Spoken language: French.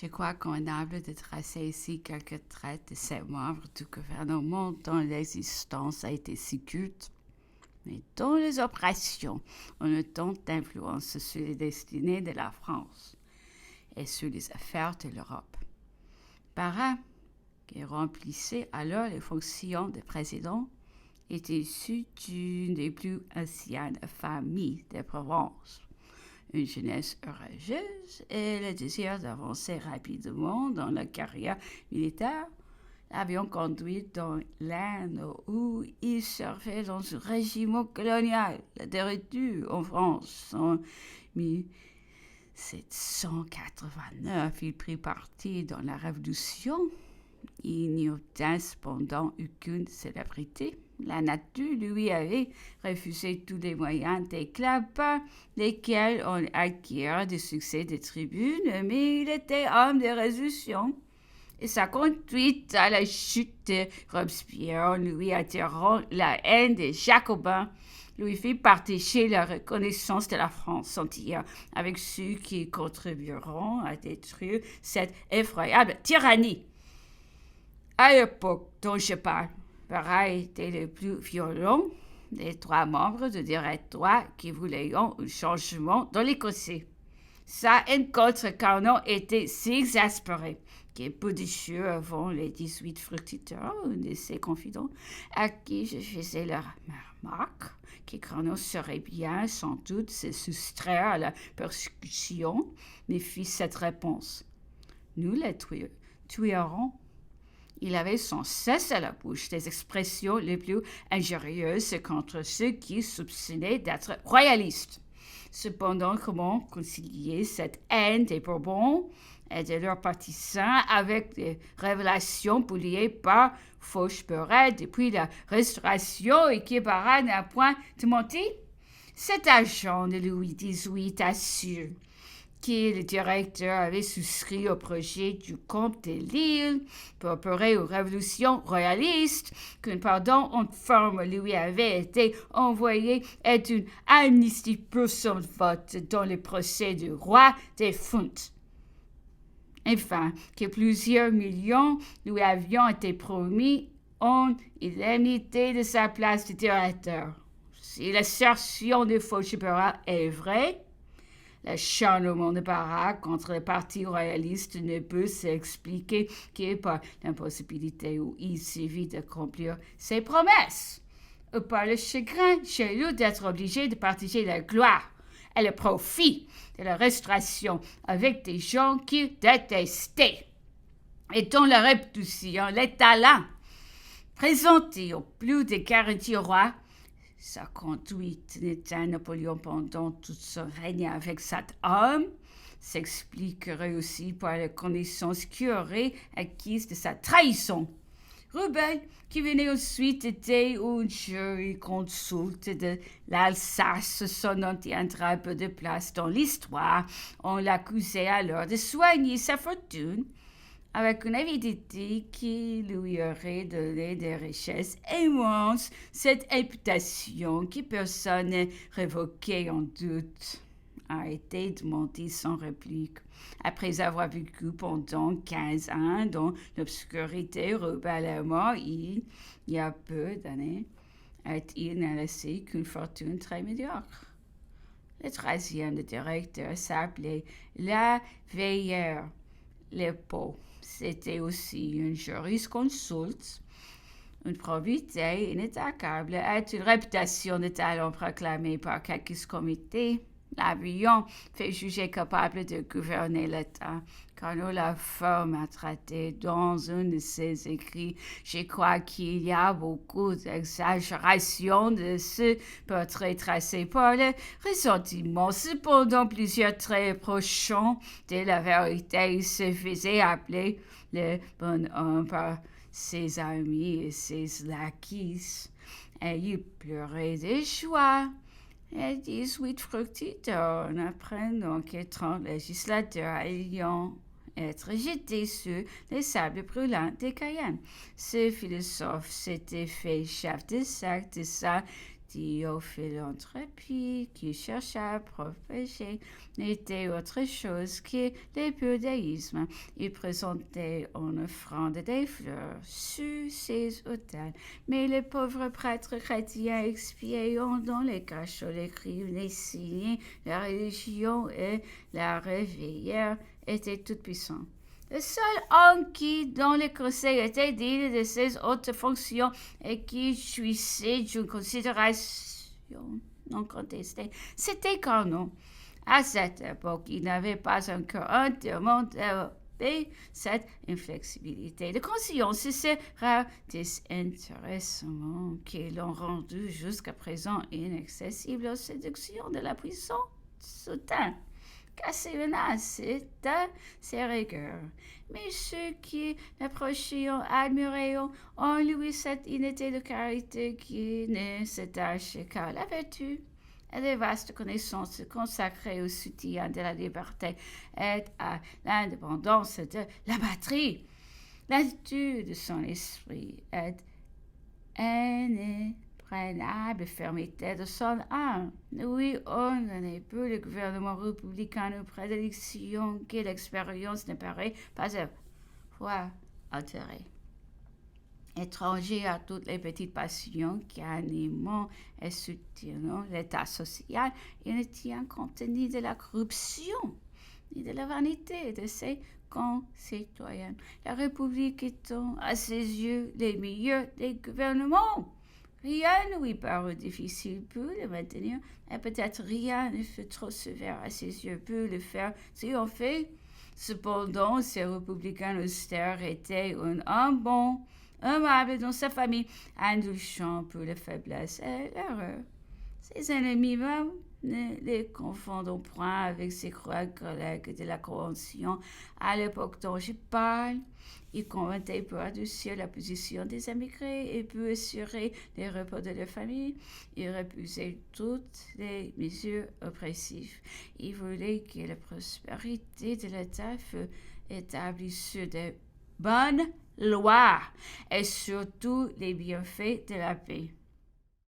Je crois convenable de tracer ici quelques traits de ces membres du gouvernement dont l'existence a été si culte, mais dont les opérations ont eu tant d'influence sur les destinées de la France et sur les affaires de l'Europe. Parrain, qui remplissait alors les fonctions de président, était issu d'une des plus anciennes familles de Provence. Une jeunesse orageuse et le désir d'avancer rapidement dans la carrière militaire l'avaient conduit dans l'Inde où il servait dans un régiment colonial, la déroute en France en 1789. Il prit parti dans la Révolution. Il n'y obtint cependant aucune célébrité. La nature lui avait refusé tous les moyens d'éclat par lesquels on acquiert des succès de tribune, mais il était homme de résolution. Et sa conduite à la chute de Robespierre, lui attirant la haine des Jacobins, lui fit partager la reconnaissance de la France entière avec ceux qui contribueront à détruire cette effroyable tyrannie. À l'époque dont je parle, Parra était le plus violent des trois membres du directoire qui voulaient un changement dans l'Écossais. Sa haine contre Carnot était si exaspérée que peu de jours avant les 18 fructiteurs, un de ses confidents, à qui je faisais la remarque que Carnot serait bien sans doute se soustraire à la persécution, me fit cette réponse. Nous les tuerons. Il avait sans cesse à la bouche des expressions les plus injurieuses contre ceux qui soupçonnaient d'être royalistes. Cependant, comment concilier cette haine des Bourbons et de leurs partisans avec des révélations publiées par Faucheperret depuis la Restauration et qui Parra n'a point démenti? Cet agent de Louis XVIII assure que le directeur avait souscrit au projet du comte de Lille pour opérer aux révolutions royalistes, qu'un pardon en forme lui avait été envoyé et une amnistie pour son vote dans le procès du roi défunt. Enfin, que plusieurs millions lui avaient été promis en indemnité de sa place de directeur. Si l'assertion de Faucheperret est vraie, l'acharnement de Parra contre le parti royaliste ne peut s'expliquer que par l'impossibilité où il suffit d'accomplir ses promesses, ou par le chagrin jaloux d'être obligé de partager la gloire et le profit de la Restauration avec des gens qu'il détestait et dont la réputation, les talents présentés au plus de 40 rois. Sa conduite n'était Napoléon pendant tout son règne avec cet homme s'expliquerait aussi par la connaissance qu'il aurait acquise de sa trahison. Rebelle, qui venait ensuite, était un jurisconsulte de l'Alsace, son nom tiendra peu de place dans l'histoire. On l'accusait alors de soigner sa fortune avec une avidité qui lui aurait donné des richesses immenses, cette imputation que personne ne révoquait en doute a été démentie sans réplique. Après avoir vécu pendant 15 ans dans l'obscurité, rebellement, il y a peu d'années, il n'a laissé qu'une fortune très médiocre. Le troisième directeur s'appelait La Veilleur Lepaut. C'était aussi un jurisconsulte, une probité inattaquable et une réputation de talent proclamée par quelques comités l'ayant fait juger capable de gouverner l'État. Carnot la forme à traiter dans un de ses écrits. Je crois qu'il y a beaucoup d'exagération de ce portrait tracé par le ressentiment. Cependant, plusieurs traits prochants de la vérité se faisaient appeler le bonhomme par ses amis et ses laquais. Et il pleurait de joie. Et 18 fructiteurs apprenant que 30 législateurs ayant être jetés sur les sables brûlants de Cayenne. Ce philosophe s'était fait chef de sac de sa philanthropie qui cherchait à propager n'était autre chose que l'épudéisme. Il présentait en offrande des fleurs sur ses autels, mais les pauvres prêtres chrétiens expiant dans les cachots les crimes, les signes, la religion et la réveillère étaient tout-puissants. Le seul homme qui, dans le conseil, était digne de ses hautes fonctions et qui jouissait d'une considération non contestée, c'était Carnot. À cette époque, il n'avait pas encore entièrement développé cette inflexibilité de conscience et ces rares désintéressements qui l'ont rendu jusqu'à présent inaccessible aux séductions de la puissance soudaine. Casser menace de ses rigueurs. Mais ceux qui l'approchaient admiraient en lui cette unité de caractère qui ne s'attache qu'à la vertu et les vastes connaissances consacrées au soutien de la liberté et à l'indépendance de la patrie. L'attitude de son esprit est inébranlable fermeté de son âme. Oui, on n'est plus le gouvernement républicain aux prédictions que l'expérience ne paraît pas avoir altérées. Étranger à toutes les petites passions qui animent et soutiennent l'état social, il ne tient compte ni de la corruption, ni de la vanité de ses concitoyens. La République étant, à ses yeux, les meilleurs des gouvernements. Rien ne lui paraît difficile pour le maintenir, et peut-être rien ne fait trop sévère à ses yeux pour le faire triompher. Cependant, ces républicains austères étaient un bon, aimable dans sa famille, indulgent pour les faiblesses et l'erreur. Ses ennemis même ne les confondons point avec ses cruels collègues de la Convention. À l'époque dont je parle, ils convainquaient pour adoucir la position des immigrés et pour assurer les repos de leur famille. Ils refusaient toutes les mesures oppressives. Ils voulaient que la prospérité de l'État fût établie sur de bonnes lois et surtout les bienfaits de la paix.